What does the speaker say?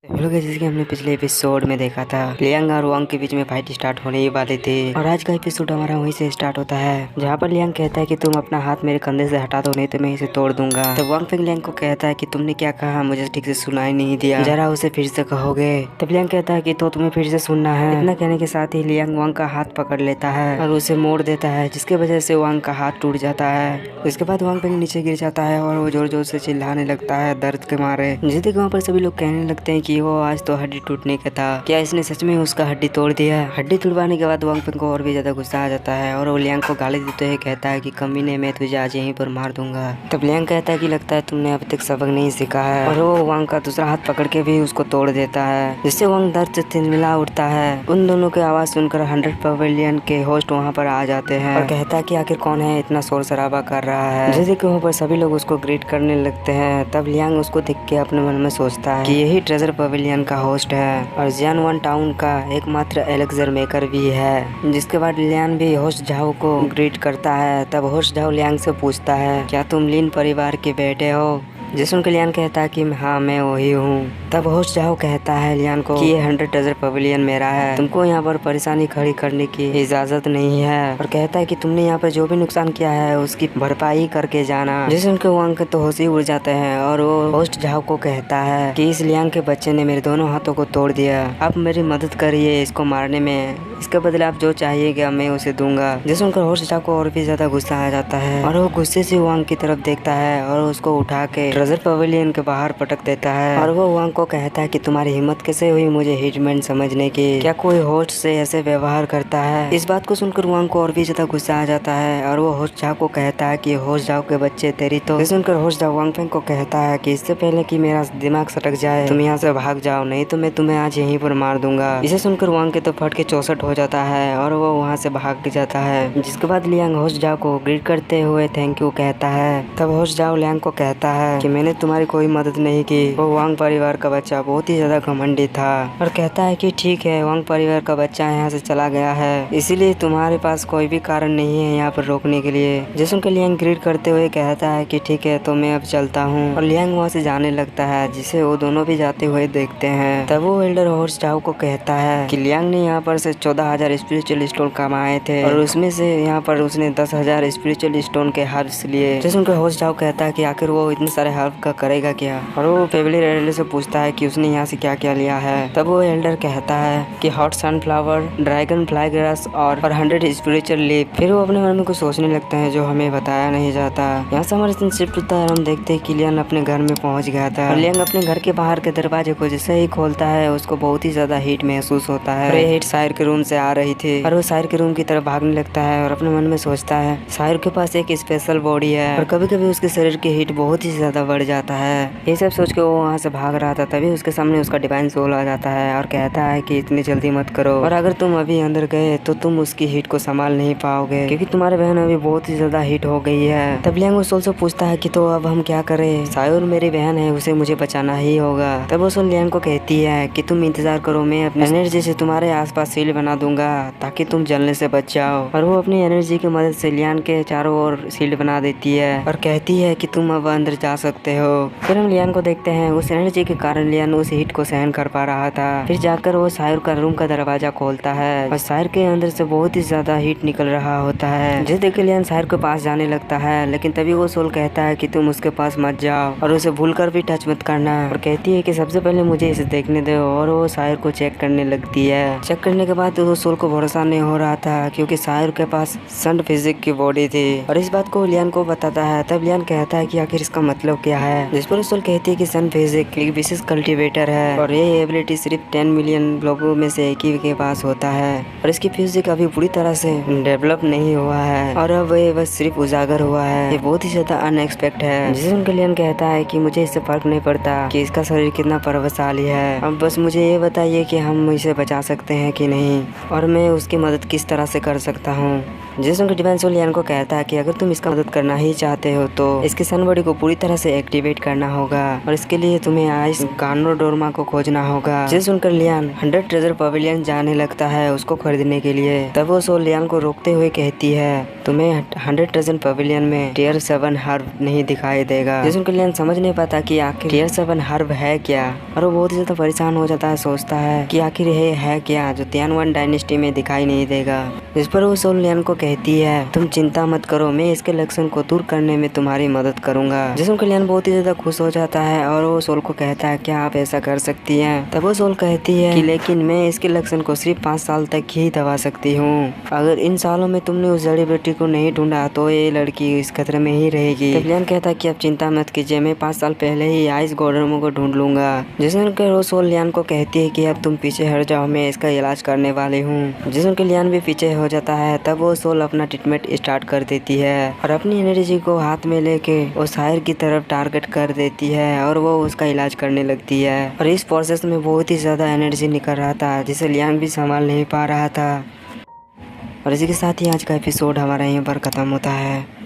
Hello guys, जैसे कि हमने पिछले एपिसोड में देखा था लियांग और वांग के बीच में फाइट स्टार्ट होने ही वाली थी और आज का एपिसोड हमारा वहीं से स्टार्ट होता है जहाँ पर लियांग कहता है कि तुम अपना हाथ मेरे कंधे से हटा दो नहीं तो मैं इसे तोड़ दूंगा। तब वांग फिर लियांग को कहता है कि तुमने क्या कहा, मुझे ठीक से सुनाई नहीं दिया, जरा उसे फिर से कहोगे। तब लियांग कहता है कि तो तुम्हें फिर से सुनना है। इतना कहने के साथ ही लियांग वांग का हाथ पकड़ लेता है और उसे मोड़ देता है, जिसकी वजह से वांग का हाथ टूट जाता है। इसके बाद वांग फिर नीचे गिर जाता है और वो जोर जोर से चिल्लाने लगता है दर्द के मारे। जिससे वहाँ पर सभी लोग कहने लगते हैं कि वो आज तो हड्डी टूटने का था, क्या इसने सच में उसका हड्डी तोड़ दिया। हड्डी तोड़वाने के बाद वांग को और भी ज्यादा गुस्सा आ जाता है और वो लियांग को गाली देते हुए कहता है कि कमीने, मैं तुझे आज यहीं पर मार दूंगा। तब लियांग कहता है कि लगता है तुमने अब तक सबक नहीं सीखा है और वो वांग का दूसरा हाथ पकड़ के भी उसको तोड़ देता है, जिससे वांग दर्द से तिलमिला उठता है। उन दोनों की आवाज सुनकर 100 पवेलियन के होस्ट वहाँ पर आ जाते हैं और कहता है कि आखिर कौन है इतना शोर शराबा कर रहा है। जैसे कि वहाँ पर सभी लोग उसको ग्रीट करने लगते हैं। तब लियांग उसको देख के अपने मन में सोचता है कि यही ट्रेजर पवेलियन का होस्ट है और जियानवान टाउन का एकमात्र एलेक्सर मेकर भी है। जिसके बाद लियांग भी होस्ट झाओ को ग्रीट करता है। तब होस्ट झाओ लियांग से पूछता है, क्या तुम लिन परिवार के बेटे हो? जिस सुनकर लियांग कहता है कि हाँ मैं वही हूँ। तब होस्ट झाओ कहता है लियांग को कि ये 100 ट्रेजर पवेलियन मेरा है, तुमको यहाँ पर परेशानी खड़ी करने की इजाजत नहीं है, और कहता है कि तुमने यहाँ पर जो भी नुकसान किया है उसकी भरपाई करके जाना। जिस सुनकर वांग के तो होश ही उड़ जाते हैं और वो होस्ट झाओ को कहता है कि इस लियांग के बच्चे ने मेरे दोनों हाथों को तोड़ दिया, आप मेरी मदद करिए इसको मारने में, इसके बदले आप जो चाहिएगा मैं उसे दूंगा। जिस सुनकर होस्ट झाओ को और भी ज्यादा गुस्सा आ जाता है और वो गुस्से से वांग की तरफ देखता है और उसको उठा के ट्रेजर पवेलियन के बाहर पटक देता है और वो वांग को कहता है कि तुम्हारी हिम्मत कैसे हुई मुझे हिटमैन समझने की, क्या कोई होस्ट से ऐसे व्यवहार करता है। इस बात को सुनकर वांग को और भी ज्यादा गुस्सा आ जाता है और वो होस्ट झाओ को कहता है कि होस्ट झाओ के बच्चे तेरी तो। सुनकर होस्ट झाओ वांग फेंग को कहता है कि इससे पहले कि मेरा दिमाग सटक जाए तुम यहाँ से भाग जाओ, नहीं तो मैं तुम्हें आज यहीं पर मार दूंगा। इसे सुनकर वांग के तो फट के 64 हो जाता है और वो वहाँ से भाग जाता है। जिसके बाद लियांग होस्ट झाओ को ग्रीट करते हुए थैंक यू कहता है। तब होस्ट झाओ लियांग को कहता है कि मैंने तुम्हारी कोई मदद नहीं की। वो वांग परिवार का बच्चा बहुत ही ज्यादा घमंडी था और कहता है कि ठीक है, वांग परिवार का बच्चा यहाँ से चला गया है, इसीलिए तुम्हारे पास कोई भी कारण नहीं है यहाँ पर रोकने के लिए। जैसे उनके लियांग ग्रीट करते हुए कहता है कि ठीक है तो मैं अब चलता हूँ, और लियांग वहाँ से जाने लगता है, जिसे वो दोनों भी जाते हुए देखते हैं। तब वो एल्डर होस्ट झाओ को कहता है कि लियांग ने यहाँ पर से 14,000 स्पिरिचुअल स्टोन कमाए थे और उसमें से यहाँ पर उसने 10,000 स्पिरिचुअल स्टोन के हर्ब्स लिए। जैसे उनका होस्ट झाओ कहता है कि आखिर वो इतने सारे हर्ब का करेगा क्या, और वो फेवलियर एल्डर से पूछता है कि उसने यहाँ से क्या क्या लिया है। तब वो एल्डर कहता है कि hot sunflower, dragon fly grass और 100 स्पिरिचुअल लीफ। फिर वो अपने मन में कुछ सोचने लगते हैं जो हमें बताया नहीं जाता। यहाँ से हमारे शिफ्ट होता है, हम देखते हैं कि लियांग अपने घर में पहुंच गया था और लियांग अपने घर के बाहर के दरवाजे को जैसे ही खोलता है उसको बहुत ही ज्यादा हीट महसूस होता है। ये हीट साहिर के रूम से आ रही थी और वो साहिर के रूम की तरफ भागने लगता है और अपने मन में सोचता है साहिर के पास एक स्पेशल बॉडी है और कभी कभी उसके शरीर की हीट बहुत ही ज्यादा बढ़ जाता है। ये सब सोच के वो वहाँ से भाग रहा था, तभी उसके सामने उसका डिवाइन सोल आ जाता है और कहता है कि इतनी जल्दी मत करो, और अगर तुम अभी अंदर गए तो तुम उसकी हीट को संभाल नहीं पाओगे क्योंकि तुम्हारे बहन अभी बहुत ही ज्यादा हीट हो गई है। तब लियांग सोल से पूछता है कि तो अब हम क्या करें, सायोर मेरी बहन है, उसे मुझे बचाना ही होगा। तब वो सोल लियांग को कहती है कि तुम इंतजार करो, मैं अपनी एनर्जी से तुम्हारे आसपास शील्ड बना दूंगा ताकि तुम जलने से बच जाओ। और वो अपनी एनर्जी की मदद से लियांग के चारों ओर शील्ड बना देती है और कहती है कि तुम अब अंदर जा सकते हो। फिर हम लियांग को देखते हैं, उस एनर्जी के कारण लियांग उस हीट को सहन कर पा रहा था। फिर जाकर वो साहिर का रूम का दरवाजा खोलता है और साहिर के अंदर से बहुत ही ज्यादा हीट निकल रहा होता है। जिसे देख के लियांग साहिर के पास जाने लगता है, लेकिन तभी वो सोल कहता है कि तुम उसके पास मत जाओ और उसे भूलकर भी टच मत करना, और कहती है कि सबसे पहले मुझे इसे देखने दो। और वो साहिर को चेक करने लगती है। चेक करने के बाद वो सोल को भरोसा नहीं हो रहा था क्योंकि साहिर के पास सन फिजिक की बॉडी थी और इस बात को लियांग को बताता है। तब लियांग कहता है कि आखिर इसका मतलब क्या है, जिस पर सोल कहती है कि सन फिजिक एक विशेष कल्टीवेटर है और ये एबिलिटी सिर्फ 10 मिलियन लोगों में से एक ही के पास होता है और इसकी फिजिक अभी पूरी तरह से डेवलप नहीं हुआ है और अब ये बस सिर्फ उजागर हुआ है। ये बहुत ही ज्यादा अनएक्सपेक्ट है। जिसे उनका लियांग कहता है कि मुझे इससे फर्क नहीं पड़ता कि इसका शरीर कितना प्रभावशाली है, अब बस मुझे ये बताइए कि हम इसे बचा सकते हैं कि नहीं और मैं उसकी मदद किस तरह से कर सकता हूँ। जिस उनके डिवाइन सोल लियांग को कहता है कि अगर तुम इसका मदद करना ही चाहते हो तो इसकी सन बॉडी को पूरी तरह से उसे एक्टिवेट करना होगा और इसके लिए तुम्हें आइस गानोडोर्मा को खोजना होगा। जिसे सुनकर लियान 100 ट्रेजर पवेलियन जाने लगता है उसको खरीदने के लिए। तब वो सोल लियान को रोकते हुए कहती है तुम्हें 100 ट्रेजर पवेलियन में टियर 7 हर्ब नहीं दिखाई देगा। जिसे सुनकर लियान समझ नहीं पाता कि आखिर टियर 7 हर्ब है क्या और वो बहुत ही ज्यादा परेशान हो जाता है। सोचता है कि आखिर ये है क्या जो तियानवन डायनेस्टी में दिखाई नहीं देगा। इस पर वो सोल लियान को कहती है तुम चिंता मत करो, मैं इसके लक्षण को दूर करने में तुम्हारी मदद करूंगा। जिसम कल्याण बहुत ही ज्यादा खुश हो जाता है और वो सोल को कहता है क्या आप ऐसा कर सकती हैं। तब वो सोल कहती है कि लेकिन मैं इसके लक्षण को सिर्फ 5 साल तक ही दबा सकती हूँ। अगर इन सालों में तुमने उस जड़ी बूटी को नहीं ढूंढा तो ये लड़की इस खतरे में ही रहेगी। तब लियान कहता है कि आप चिंता मत कीजिए, मैं 5 साल पहले ही आइस गोडर्मो को ढूंढ लूंगा। जिसम वो सोल लियान को कहती है कि अब तुम पीछे हट जाओ, मैं इसका इलाज करने वाली हूँ। जिसम के लियान भी पीछे हो जाता है। तब वो सोल अपना ट्रीटमेंट स्टार्ट कर देती है और अपनी एनर्जी को हाथ में लेके वो शायर की तरफ टारगेट कर देती है और वो उसका इलाज करने लगती है। और इस प्रोसेस में बहुत ही ज्यादा एनर्जी निकल रहा था जिसे लियान भी संभाल नहीं पा रहा था। और इसी के साथ ही आज का एपिसोड हमारा यहीं पर खत्म होता है।